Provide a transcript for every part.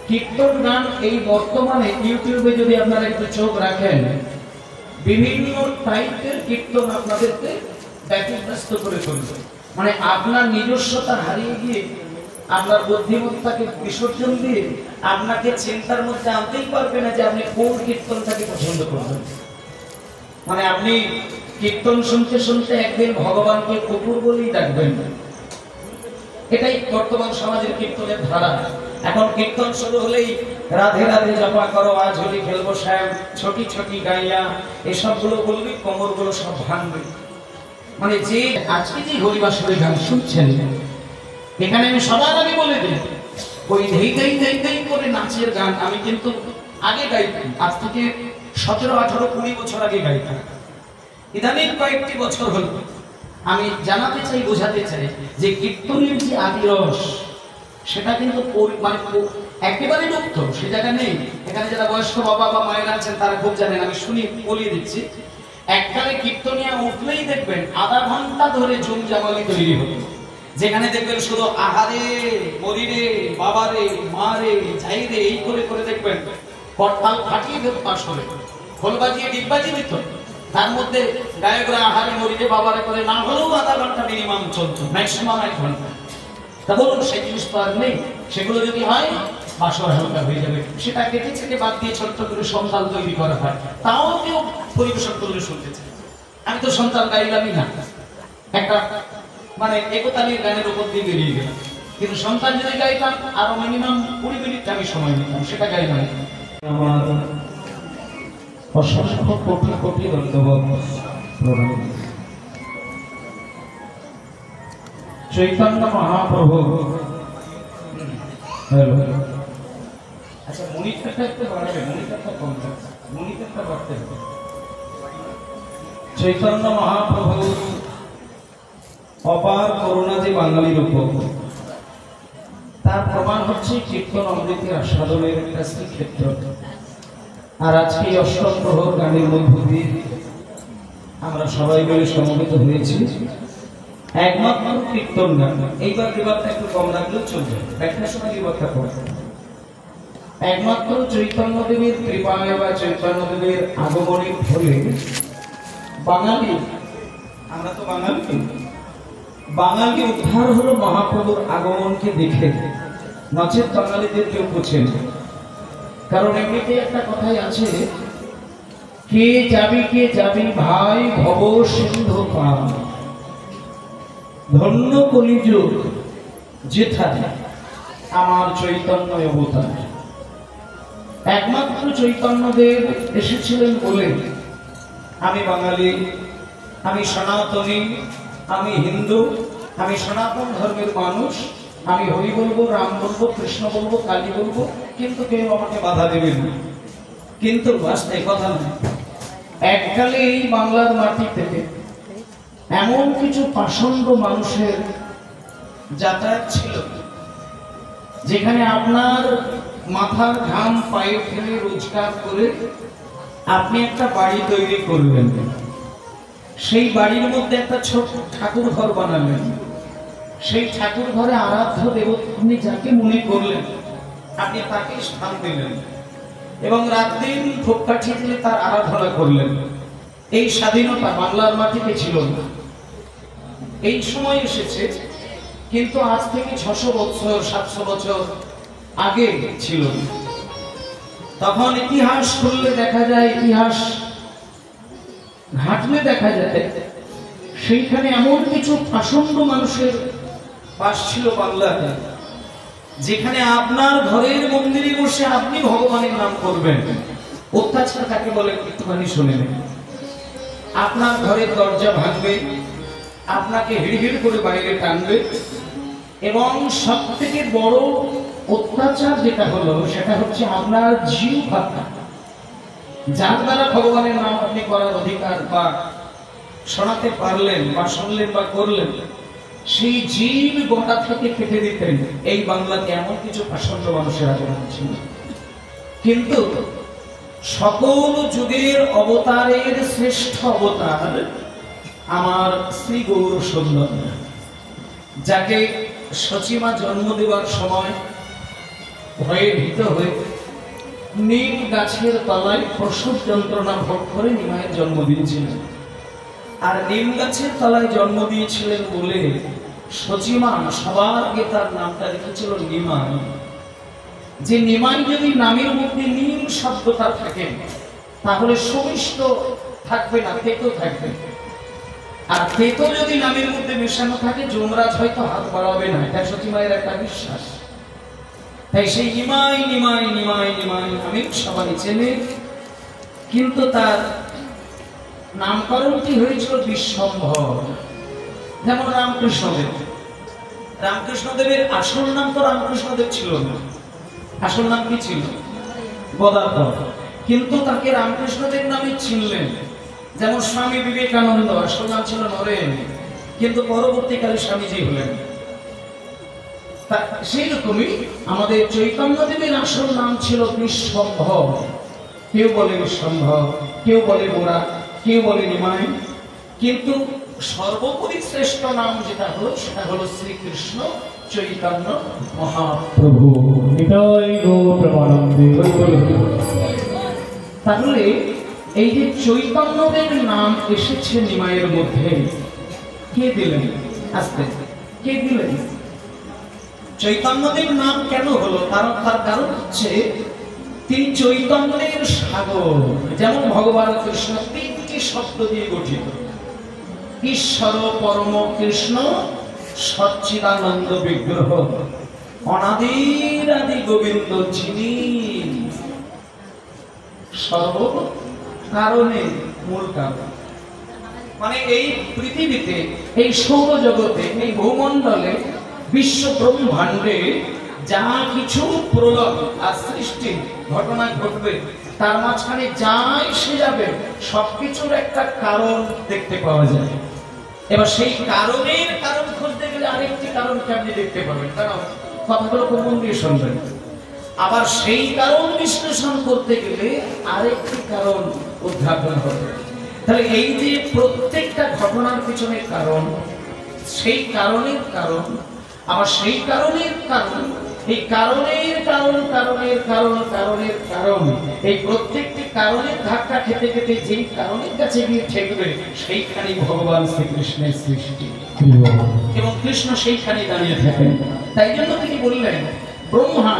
কীর্তন গান এই বর্তমানে ইউটিউবে যদি আপনারা একটু চোখ রাখেন, বিভিন্ন টাইপের কীর্তন আপনাদেরকে ব্যতিব্যস্ত করে তুলবে। মানে আপনার নিজস্বতা হারিয়ে গিয়ে, আপনার বুদ্ধিমত্তাকে বিসর্জন দিয়ে আপনাকে চিন্তার মধ্যে আনতেই পারবে না যে আপনি কোন কীর্তনটাকে পছন্দ করবেন। মানে আপনি কীর্তন শুনতে শুনতে একদিন ভগবানকে কুকুর বলেই ডাকবেন। এটাই বর্তমান সমাজের কীর্তনের ধারা। এখন কীর্তন শুরু হলেই রাধে রাধে জপা করো, আজ হোলি খেলবো শ্যাম, ছোটি ছোটি গাইয়া, এসবগুলো বলবি, কোমরগুলো সব ভাঙবে। মানে যে আজকে যে হরিবাসরের গান শুনছেন, এখানে আমি সবার আগে বলে দিই, ওই ধেই ধেই ধেই ধেই করে নাচের গান আমি কিন্তু আগে গাইতাম, আজ থেকে 17, 18, 20 বছর আগে গাইতাম। ইদানিং কয়েকটি বছর হল আমি জানাতে চাই, বোঝাতে চাই যে কীর্তনের যে আদি রস, সেটা কিন্তু মানে একেবারে মুক্ত, সে জায়গা নেই। এখানে যারা বয়স্ক বাবা বা মায়েরা আছেন তারা খুব জানেন, আমি শুনি বলিয়ে দিচ্ছি। এককালে কীর্তনিয়া উঠলেই দেখবেন আধা ঘন্টা ধরে জমজামালি তৈরি হতো, যেখানে দেখবেন শুধু আহারে মরিরে বাবারে মারে যাইরে এই করে করে দেখবেন পটপাল ফাটিয়ে ফেলত, পাশ করে খোল বাজিয়ে ডিব্বাজি দিত। তার মধ্যে গায়করা আহারে মরিরে বাবারে করে না হলেও আধা ঘন্টা মিনিমাম চলতো, ম্যাক্সিমাম 1 ঘন্টা। তা বলুন সেই জিনিস তো আর নেই। সেগুলো যদি হয় বাসর হালকা হয়ে যাবে, সেটা কেটে ছেটে বাদ দিয়ে ছোট্ট করে সন্তান তৈরি করা হয়, তাও কেউ পরিবেশন করলে শুনতে চায়। আমি তো সন্তান গাইলামই না, একটা মানে একতালীয় গানের উপর দিয়ে বেরিয়ে গেলাম, কিন্তু সন্তান যদি গাইতাম আরো মিনিমাম 20 মিনিট আমি সময় নিতাম, সেটা গাইলাম। আমার অসংখ্য কোটি কোটি ধন্যবাদ প্রণাম। চৈতন্য মহাপ্রভু, আচ্ছা মনিটরটা একটু বাড়াবে, মনিটরটা কম থাকছে, মনিটরটা বাড়তে হবে। চৈতন্য মহাপ্রভু অপার করুণা যে বাঙালির উপর, তার প্রমাণ হচ্ছে কীর্তন অমৃতের আস্বাদনের একটা শ্রীক্ষেত্র। আর আজকে অষ্টম প্রহর গানের মধ্য দিয়ে আমরা সবাই মিলে সমবেত হয়েছি একমাত্র কীর্তন গান। এইবার বিবাদটা একটু কম রাখলেও চলবে, ব্যাখ্যার সময় বিবাদটা কম। একমাত্র চৈতন্য দেবের কৃপায় বা চৈতন্য দেবের আগমনের ফলে বাঙালি, আমরা তো বাঙালি উদ্ধার হলো মহাপ্রভুর আগমনকে দেখে, নচেত বাঙালিদের কেউ বোঝেন। কারণ এমনিতে একটা কথাই আছে, কে যাবি ভাই ভব সিন্ধু পার, ধন্য কলিযুগ যেথায় আমার চৈতন্য অবতার। একমাত্র চৈতন্যদেব এসেছিলেন বলে আমি বাঙালি, আমি সনাতনী, আমি হিন্দু, আমি সনাতন ধর্মের মানুষ, আমি হরি বলবো, রাম বলবো, কৃষ্ণ বলবো, কালী বলবো, কিন্তু কেউ আমাকে বাধা দেবেন না। কিন্তু বাস্তবে কথা নয়। এককালে এই বাংলার মাটি থেকে এমন কিছু পাষণ্ড মানুষের যাতায়াত ছিল, যেখানে আপনার মাথার ঘাম পায়ে ফেলে রোজগার করে আপনি একটা বাড়ি তৈরি করলেন, সেই বাড়ির মধ্যে একটা ছোট ঠাকুর ঘর বানালেন, সেই ঠাকুর ঘরে আরাধ্য দেবতা আপনি যাকে মনে করলেন আপনি তাকে স্থান দিলেন এবং রাত দিন ধূপকাঠি দিয়ে তার আরাধনা করলেন। এই স্বাধীনতা বাংলার মাটিতে ছিল না, এই সময় এসেছে। কিন্তু আজ থেকে 600 বছর 700 বছর আগে ছিল। তখন ইতিহাস খুললে দেখা যায়, ইতিহাস ঘাটলে দেখা যায়, সেইখানে এমন কিছু পাষণ্ড মানুষের বাস ছিল বাংলাতে, যেখানে আপনার ঘরের মন্দিরে বসে আপনি ভগবানের নাম করবেন। অত্যাচার কাকে বলে একটুখানি শুনে নেন। আপনার ঘরের দরজা ভাঙবে, আপনাকে হিড়হিড় করে বাইরে টানবে, এবং সব থেকে বড় অত্যাচার যেটা হলো সেটা হচ্ছে আপনার জিউ হত্যা। যার দ্বারা ভগবানের নাম আপনি করার অধিকার বা শোনাতে পারলেন বা শুনলেন বা করলেন, সেই জীব গোটা থেকে কেটে দিতেন। এই বাংলাতে এমন কিছু পাষণ্ড মানুষের আগমন ছিল। কিন্তু সকল যুগের অবতারের শ্রেষ্ঠ অবতার আমার শ্রী গৌর সুন্দর, যাকে সচিমা জন্ম দেওয়ার সময় ভয়ে ভীত হয়ে নীল গাছের তলায় প্রসব যন্ত্রণা ভোগ করে নিমাইয়ের জন্ম দিয়েছিলেন। আর নীল গাছের তলায় জন্ম দিয়েছিলেন বলে সচিমা সবার আগে তার নামটা রেখেছিল নিমাই। যে নিমাই যদি নামের মধ্যে নীল শব্দটা থাকে তাহলে সুমিষ্ট থাকবে না, তেতো থাকবে। আর তেতো যদি নামের মধ্যে মেশানো থাকে যমরাজ হয়তো হাত বাড়াবে না, এটা সচিমায়ের একটা বিশ্বাস। তাই সেই নিমাই নিমাই নিমাই নিমাই নামে সবাই চেনে। কিন্তু তার নামকরণটি হয়েছিল বিশ্বম্ভর। যেমন রামকৃষ্ণদেব, রামকৃষ্ণদেবের আসল নাম তো রামকৃষ্ণদেব ছিল না। আসল নাম কি ছিল? গদাধর। কিন্তু তাকে রামকৃষ্ণদেব নামে চিনলেন। যেমন স্বামী বিবেকানন্দ, আসল নাম ছিল নরেন, কিন্তু পরবর্তীকালে স্বামীজি হলেন। সেই রকমই আমাদের চৈতন্যদেবের আসল নাম ছিল বিশ্বম্ভর। কেউ বলে বিশ্বম্ভর, কেউ বলে গোরা, কেউ বলে নিমাই। কিন্তু সর্বোপরি শ্রেষ্ঠ নাম যেটা হলো সেটা হলো শ্রীকৃষ্ণ চৈতন্য মহাপ্রভু। তাহলে এই যে চৈতন্যদেব নাম এসেছে নিমাইয়ের মধ্যে, কে দিলেন? আস্তে কে দিলেন? চৈতন্যদেব নাম কেন হলো? তার কারণ হচ্ছে তিনি চৈতন্যের সাগর। যেমন ভগবান কৃষ্ণ তিনটি শব্দ দিয়ে গঠিত: ঈশ্বর পরম কৃষ্ণ সচ্চিদানন্দ বিগ্রহ, অনাদির আদি গোবিন্দ যিনি সর্ব কারণে মূল কারণ। মানে এই পৃথিবীতে, এই সৌরজগতে, এই ভূমণ্ডলে, বিশ্ব ব্রহ্মাণ্ডে যা কিছু প্রলয় আর সৃষ্টি ঘটনা ঘটবে তার মাঝখানে যা এসে যাবে সবকিছুর একটা কারণ দেখতে পাওয়া যায়। এবার সেই কারণের কারণ খুঁজতে গেলে আরেকটি কারণকে আপনি দেখতে পাবেন। কারণ কথাগুলো খুব মন দিয়ে শুনবেন। আবার সেই কারণ বিশ্লেষণ করতে গেলে আরেকটি কারণ উদ্ঘাটন হবে। তাহলে এই যে প্রত্যেকটা ঘটনার পিছনে কারণ, সেই কারণের কারণ, আবার সেই কারণের কারণ, এই কারণের কারণ, কারণের কারণ, কারণের কারণ, এই প্রত্যেকটি কারণের ধাক্কা খেতে খেতে যেই কারণের কাছে গিয়ে ঠেকবে সেইখানেই ভগবান শ্রীকৃষ্ণের সৃষ্টি এবং কৃষ্ণ সেইখানে দাঁড়িয়ে থাকেন। তাই জন্য তিনি বললেন, ব্রহ্মা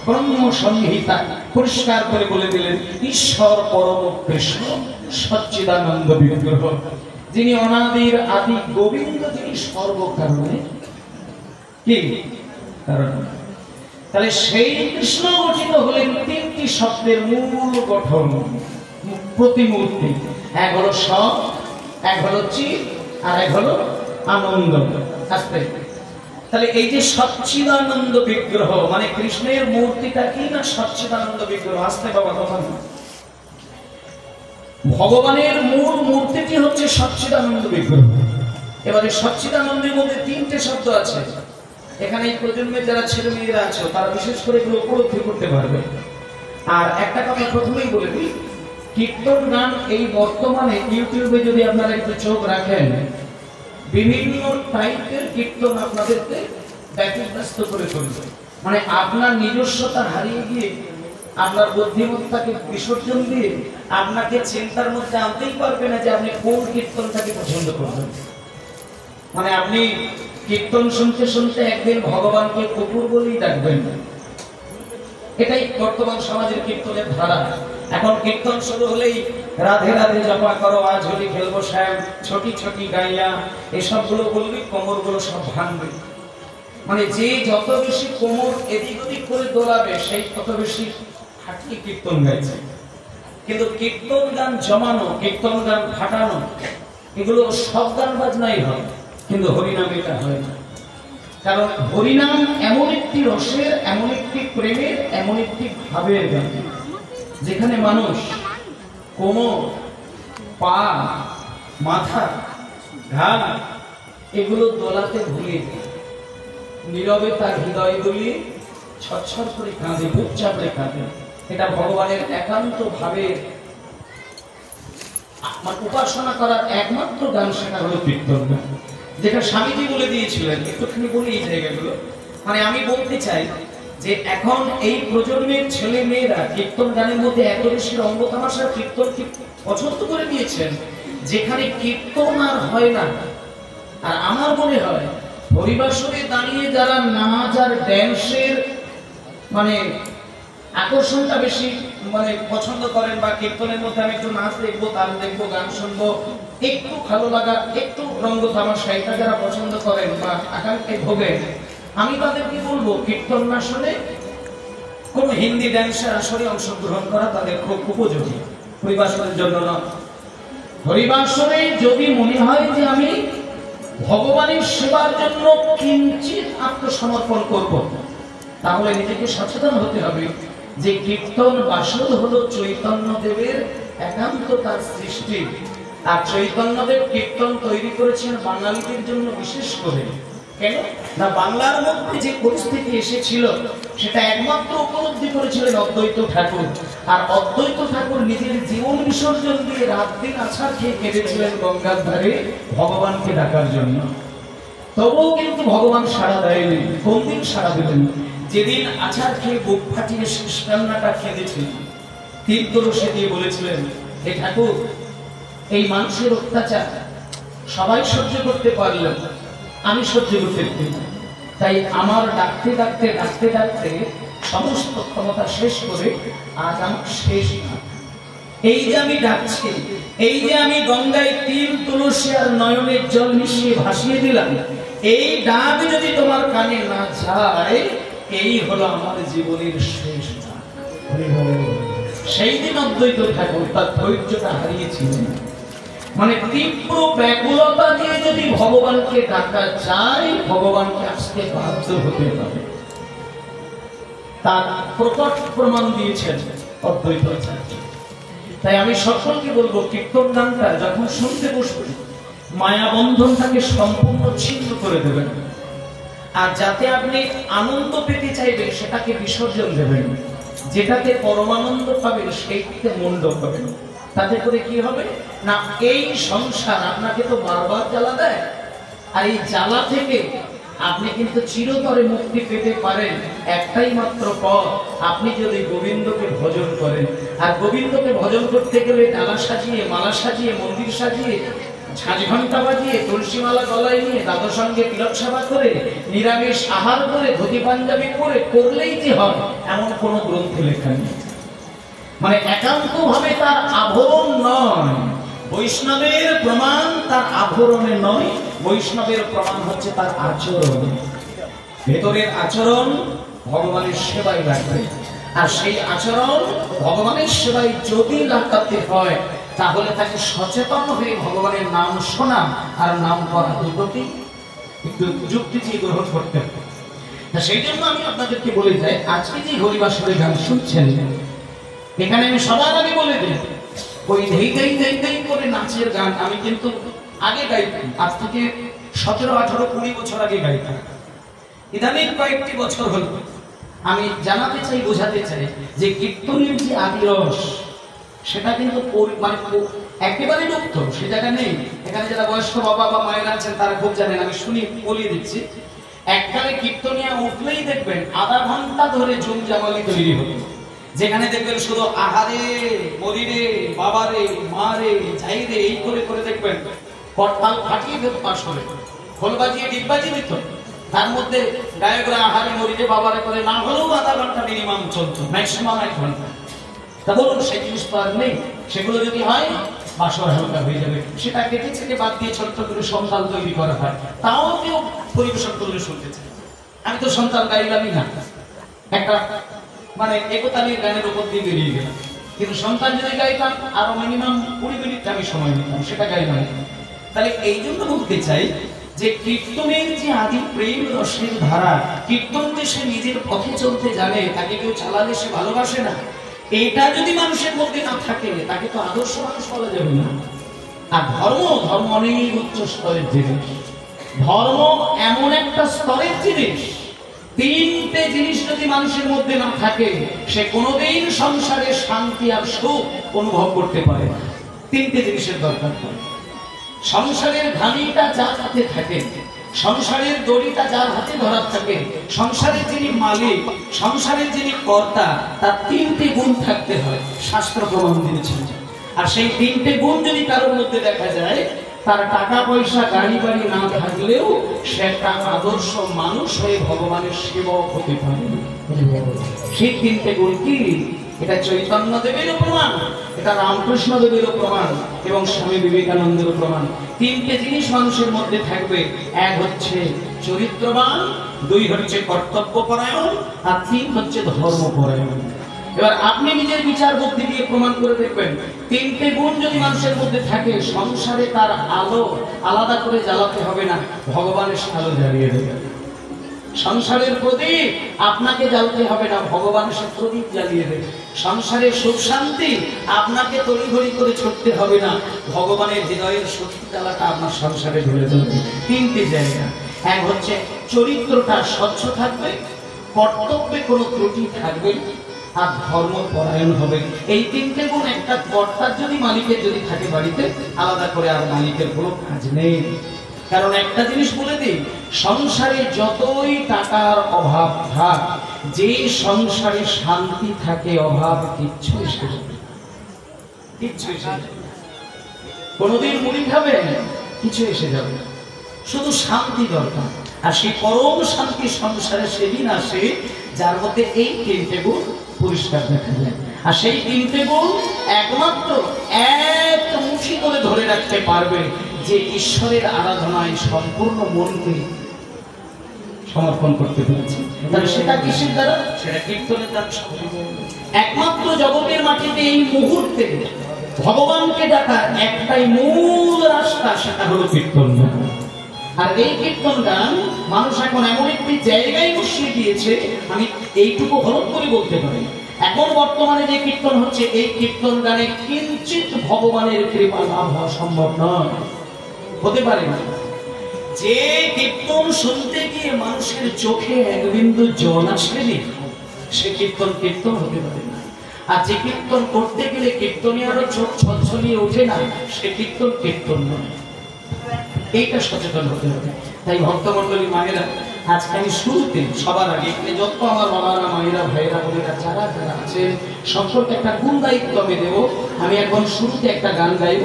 ব্রহ্ম সংহিতা পরিষ্কার করে বলে দিলেন, ঈশ্বর পরম কৃষ্ণ সচ্চিদানন্দ বিগ্রহ, যিনি অনাদির আদি গোবিন্দ, তিনি সর্বকারণে কি কারণ। তাহলে সেই কৃষ্ণ গঠিত হলেন তিনটি শব্দের মূল গঠন, প্রতিমূর্তি। এক হলো সৎ, এক হলো চিৎ, আর এক হলো আনন্দ। আসতে তাহলে এই যে সচ্চিদানন্দ বিগ্রহ মানে কৃষ্ণের মূর্তিটা কি না সচ্চিদানন্দ বিগ্রহ। আসতে বাবা কথা, ভগবানের মূল মূর্তিটি হচ্ছে সচ্চিদানন্দ বিগ্রহ। এবারে সচ্চিদানন্দের মধ্যে তিনটে শব্দ আছে। এখানে এই প্রজন্মের যারা ছেলে মেয়েরা আছে তারা বিশেষ করে এগুলো উপলব্ধি করতে পারবে। আর একটা কথা প্রথমেই বলে দিই, কীর্তন গান এই বর্তমানে ইউটিউবে যদি আপনারা একটু চোখ রাখেন, বিভিন্ন টাইপের কীর্তন আপনাদেরকে ব্যতিব্যস্ত করে তুলবে। মানে আপনার নিজস্বতা হারিয়ে গিয়ে, আপনার বুদ্ধিমত্তাকে বিসর্জন দিয়ে আপনাকে চিন্তার মধ্যে আনতেই পারবে না যে আপনি কোন কীর্তনটাকে পছন্দ করবেন। মানে আপনি কীর্তন শুনতে শুনতে একদিন ভগবানকে কুকুর বলেই ডাকবেন। এটাই বর্তমান সমাজের কীর্তনের ধারা। এখন কীর্তন শুরু হলেই রাধে রাধে জপা করো, আজ হোলি খেলবো শ্যাম, ছোটি ছোটি গাইয়া, এসবগুলো বলবি, কোমরগুলো সব ভাঙবে। মানে যে যত বেশি কোমর এদিক ওদিক করে দোলাবে সেই তত বেশি হাঁটিয়ে কীর্তন গাইছে। কিন্তু কীর্তন গান জমানো, কীর্তন গান ফাটানো, এগুলো সব গান বাজনাই হয়, কিন্তু হরিনাম এটা হয় না। কারণ হরিনাম এমন একটি রসের, এমন একটি প্রেমের, এমন একটি ভাবের গান যেখানে মানুষ কোমর, পা, মাথা, ঘাড় এগুলো দোলাতে ভুলে যায়, নীরবে তার হৃদয় দলিয়ে ছটছট করে কাঁদে, বুক চাপড়ে কাঁদে। এটা ভগবানের একান্ত ভাবের উপাসনা করার একমাত্র গান, সেটা হলো কীর্তন গান, যেটা স্বামীজি বলে দিয়েছিলেন। একটুখানি বলি এই জায়গাগুলো। মানে আমি বলতে চাই যে এখন এই প্রজন্মের ছেলে মেয়েরা কীর্তন গানের মধ্যে এত বেশি রঙ্গ তামাশার কীর্তনকে পছন্দ করে দিয়েছেন, যেখানে কীর্তন আর হয় না। আর আমার মনে হয় হরিবাসরে দাঁড়িয়ে যারা নাচ আর ড্যান্সের মানে আকর্ষণটা বেশি মানে পছন্দ করেন, বা কীর্তনের মধ্যে আমি একটু নাচ দেখবো, তাল দেখবো, গান শুনবো, একটু ভালো লাগা, একটু রঙ্গ তামাশা, এটা যারা পছন্দ করেন বা আকাঙ্ক্ষায় ভোগেন, আমি তাদেরকে বলবো কীর্তন না শুনে কোন হিন্দি ড্যান্সের আসরে অংশগ্রহণ করা তাদের খুব উপযোগী, হরিবাসরের জন্য না। হরিবাসরে যদি মনে হয় যে আমি ভগবানের সেবার জন্য কিঞ্চিত আত্মসমর্পণ করব, তাহলে নিজেকে সচেতন হতে হবে যে কীর্তন বাসর হলো চৈতন্য দেবের একান্ত তার সৃষ্টি। আর চৈতন্যদেব কীর্তন তৈরি করেছেন বাঙালিদের জন্য বিশেষ করে। কেন না, বাংলার মধ্যে যে পরিস্থিতি এসেছিল সেটা একমাত্র উপলব্ধি করেছিলেন অদ্বৈত ঠাকুর। আর অদ্বৈত ঠাকুর নিজের জীবন বিসর্জন দিয়ে রাত দিন আছাড় খেয়ে কেঁদেছিলেন গঙ্গার ধারে ভগবানকে ডাকার জন্য। তবুও কিন্তু ভগবান সাড়া দেয়নি। কোন দিন সাড়া দিলেন? যেদিন আছাড় খেয়ে বুক ফাটিয়ে শেষ কান্নাটা কেঁদেছিলেন, তীর তুলসী দিয়ে বলেছিলেন, হে ঠাকুর, এই মানুষের অত্যাচার সবাই সহ্য করতে পারলেন, আমি সহ্য করতে পারি, তাই আমার ডাকতে ডাকতে ডাকতে ডাকতে সমস্ত ক্ষমতা শেষ করে আজ আমার শেষ না। এই যে আমি ডাকছি, এই যে আমি গঙ্গায় তিল তুলসী আর নয়নের জল মিশিয়ে ভাসিয়ে দিলাম, এই ডাক যদি তোমার কানে না যায়, এই হলো আমার জীবনের শেষ ডাক। সেই দিন অদ্বৈত ঠাকুর তার ধৈর্যটা হারিয়েছিলেন। মানে তীব্র ব্যাকুলতা দিয়ে যদি ভগবানকে ডাকা যায়, ভগবানকে আসতে বাধ্য হতে হবে। তার প্রকট প্রমাণ দিয়েছেন অদ্বৈত আচার্য। তাই আমি সকলকে বলবো, কীর্তন গানটা যখন শুনতে বসবেন, মায়া বন্ধনটাকে সম্পূর্ণ ছিন্ন করে দেবেন। আর যাতে আপনি আনন্দ পেতে চাইবেন সেটাকে বিসর্জন দেবেন, যেটাতে পরমানন্দ পাবেন সেইটিতে মন্ড পাবেন। তাতে করে কি হবে না, এই সংসার আপনাকে তো বারবার জ্বালা দেয়, আর এই জ্বালা থেকে আপনি কিন্তু চিরতরে মুক্তি পেতে পারেন একটাই মাত্র পথ, আপনি যদি গোবিন্দকে ভজন করেন। আর গোবিন্দকে ভজন করতে গেলে ডালা সাজিয়ে, মালা সাজিয়ে, মন্দির সাজিয়ে, ঝাঁঝ ঘন্টা বাজিয়ে, তুলসী মালা গলায় নিয়ে, দাদর সঙ্গে তিলক সেবা করে, নিরামিষ আহার করে, ধুতি পাঞ্জাবি পরে করলেই যে হয় এমন কোনো গ্রন্থে লেখা নেই। মানে একান্ত ভাবে তার আভরণ নয়, বৈষ্ণবের প্রমাণ তার আভরণে নয়, বৈষ্ণবের প্রমাণ হচ্ছে তার আচরণ। ভেতরের আচরণ ভগবানের সেবায় লাগবে। আর সেই আচরণ ভগবানের সেবায় যদি লাগাতে হয়, তাহলে তাকে সচেতন হয়ে ভগবানের নাম শোনা আর নাম করা দুটোকে একটু যুক্তি দিয়ে গ্রহণ করতে হবে। সেই জন্য আমি আপনাদেরকে বলে যাই, আজকে যে হরিবাসরে গান শুনছেন, এখানে আমি সবার আগে বলে দিই, ওই ধেই ধেই ধেই ধেই করে নাচের গান আমি কিন্তু আগে গাইতাম, আজ থেকে 17, 18, 20 বছর আগে গাইতাম। ইদানিং কয়েকটি বছর হল আমি জানাতে চাই, বোঝাতে চাই যে কীর্তনের যে আদি রস, সেটা কিন্তু মানে একেবারে মুক্ত, সে জায়গা নেই। এখানে যারা বয়স্ক বাবা বা মায়েরা আছেন তারা খুব জানেন, আমি শুনি বলিয়ে দিচ্ছি। একবারে কীর্তনিয়া উঠলেই দেখবেন আধা ঘন্টা ধরে জমজামালি তৈরি হতো, যেখানে দেখবেন শুধু আহারে, মরিরে, বাবারে, মারে, যাইরে, এই করে করে দেখবেন করতাল ফাটিয়ে ফেলতো, পাশ করে খোল বাজিয়ে ডিগবাজি দিত। তার মধ্যে গায়করা আহারে, মরিরে, বাবারে করে না হলেও আধা ঘন্টা মিনিমাম চলতো, ম্যাক্সিমাম 1 ঘন্টা। তা বলুন, সেই জিনিস তো আর নেই। সেগুলো যদি হয় বাসর হালকা হয়ে যাবে। সেটা কেটে ছেটে বাদ দিয়ে ছোট্ট করে সন্তান তৈরি করা হয়, তাও কেউ পরিবেশন করলে শুনতে চায়। আমি তো সন্তান গাইলামই না, একটা মানে একতালির গানের উপর দিয়ে বেরিয়ে গেলাম। কিন্তু সন্তান যদি গাইতাম আরো মিনিমাম 20 মিনিট আমি সময় নিতাম, সেটা গাইলাম। তাহলে এই জন্য বলতে চাই যে কীর্তনের যে আদি প্রেম রসের ধারা, কীর্তন যে সে নিজের পথে চলতে জানে, তাকে কেউ চালালে সে ভালোবাসে না, এটা যদি মানুষের মধ্যে না থাকে, তাকে তো আদর্শ মানুষ বলা যাবে না। আর ধর্ম অনেক উচ্চ স্তরের জিনিস। ধর্ম এমন একটা স্তরের জিনিস, 3টে জিনিস যদি মানুষের মধ্যে না থাকে, সে কোনোদিন সংসারে শান্তি আর সুখ অনুভব করতে পারে না। 3টে জিনিসের দরকার পড়ে। সংসারের ঘানিটা যার হাতে থাকে, সংসারের দড়িটা যার হাতে ধরা থাকে, সংসারের যিনি মালিক, সংসারের যিনি কর্তা, তার তিনটে গুণ থাকতে হয়, শাস্ত্র প্রমাণ দিয়েছেন। আর সেই তিনটে গুণ যদি কারোর মধ্যে দেখা যায়, তার টাকা পয়সা গাড়ি বাড়ি না থাকলেও সে একটা আদর্শ মানুষ হয়ে ভগবানের সেবক হতে পারে। সেই তিনটে গুণ কি? এটা চৈতন্য দেবেরও প্রমাণ, এটা রামকৃষ্ণ দেবেরও প্রমাণ এবং স্বামী বিবেকানন্দেরও প্রমাণ। তিনটে জিনিস মানুষের মধ্যে থাকবে, এক হচ্ছে চরিত্রবান, দুই হচ্ছে কর্তব্যপরায়ণ, আর তিন হচ্ছে ধর্মপরায়ণ। এবার আপনি নিজের বিচার বুদ্ধি দিয়ে প্রমাণ করে দেখবেন, তিনটে গুণ যদি মানুষের মধ্যে থাকে, সংসারে তার আলো আলাদা করে জ্বালাতে হবে না, ভগবানের আলো জ্বালিয়ে দেবে। সংসারের প্রদীপ আপনাকে জ্বালতে হবে না, ভগবান সে প্রদীপ জ্বালিয়ে দেবে। সংসারের সুখ শান্তি আপনাকে তড়িঘড়ি করে ছুটতে হবে না, ভগবানের হৃদয়ের শক্তি জ্বালাটা আপনার সংসারে ধরে দেবে। তিনটি জায়গা, এক হচ্ছে চরিত্রটা স্বচ্ছ থাকবে, কর্তব্যে কোনো ত্রুটি থাকবে, আর ধর্মপরায়ণ হবে। এই তিনটে গুণ একটা কর্তার যদি, মালিকের যদি থাকে বাড়িতে, আলাদা করে আর মালিকের কোনো কাজ নেই। কারণ একটা জিনিস বলে দিই, সংসারে যতই টাকার অভাব থাক, যে সংসারে শান্তি থাকে, অভাব কিচ্ছু এসে যাবে, কিচ্ছু এসে যাবে। কোনোদিন মুড়ি খাবেন, কিছু এসে যাবে, শুধু শান্তি দরকার। আর সেই পরম শান্তি সংসারে সেদিন আসে যার মধ্যে এই তিনটে গুণ পরিষ্কার দেখা যায়। আর সেই তিনটে গুণ একমাত্র এক মুঠি করে ধরে রাখতে পারবে যে ঈশ্বরের আরাধনায় সম্পূর্ণ মনকে সমর্পণ করতে পেরেছে। তাহলে সেটা কিসের দ্বারা? সেটা কীর্তনের দ্বারা। একমাত্র জগতের মাটিতে এই মুহূর্তে ভগবানকে ডাকার একটাই মূল রাস্তা, সেটা হলো কীর্তন। আর এই কীর্তন গান মানুষ এখন এমন একটি জায়গায় বসিয়ে দিয়েছে, আমি এইটুকু হলফ করে বলতে পারি, এখন বর্তমানে যে কীর্তন হচ্ছে, এই কীর্তন গানে কিঞ্চিত ভগবানের কৃপা লাভ হওয়া সম্ভব নয়, হতে পারে না। যে কীর্তন শুনতে গিয়ে মানুষের চোখে এক বিন্দু জল আসেনি, সে কীর্তন কীর্তন হতে পারে না। আর যে কীর্তন করতে গেলে কীর্তনীয়ারও চোখ ছলছলিয়ে ওঠে না, সে কীর্তন কীর্তন নয়। এইটা সচেতন হতে হবে। তাই ভক্তমণ্ডলী মায়েরা, আজকে আমি শুরুতে সবার আগে যত আমার বাবারা, মায়েরা, ভাইয়েরা, বোনেরা যারা যারা আছেন, সকলকে একটা গুণ দায়িত্ব আমি দেবো। আমি এখন শুরুতে একটা গান গাইব,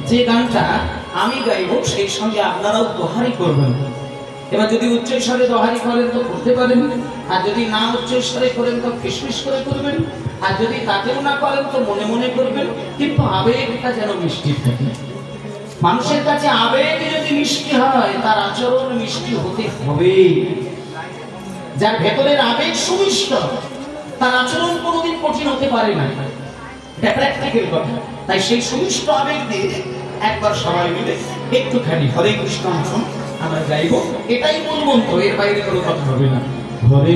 যে গানটা আমি গাইব সেই সঙ্গে আপনারাও দোহারি করবেন। এবার যদি উচ্চস্বরে দোহারি করেন তো করতে পারেন, আর যদি না উচ্চস্বরে করেন তো ফিসফিস করে করবেন, আর যদি তাতেও না করেন তো মনে মনে করবেন, কিন্তু আবেগটা যেন মিষ্টি থাকে। মানুষের কাছে আবেগ যদি মিষ্টি হয়, তার আচরণ মিষ্টি হতে হবে। যার ভেতরের আবেগ সুমিষ্ট, তার আচরণ কোনোদিন কঠিন হতে পারে না, এটা প্র্যাকটিক্যাল কথা। তাই সেই সুমিষ্ট আবেগ দিয়ে একবার সবাই মিলে একটুখানি হরে কৃষ্ণ আমরা গাইব, এটাই মূল মন্ত্র, এর বাইরে কোনো কথা হবে না। হরে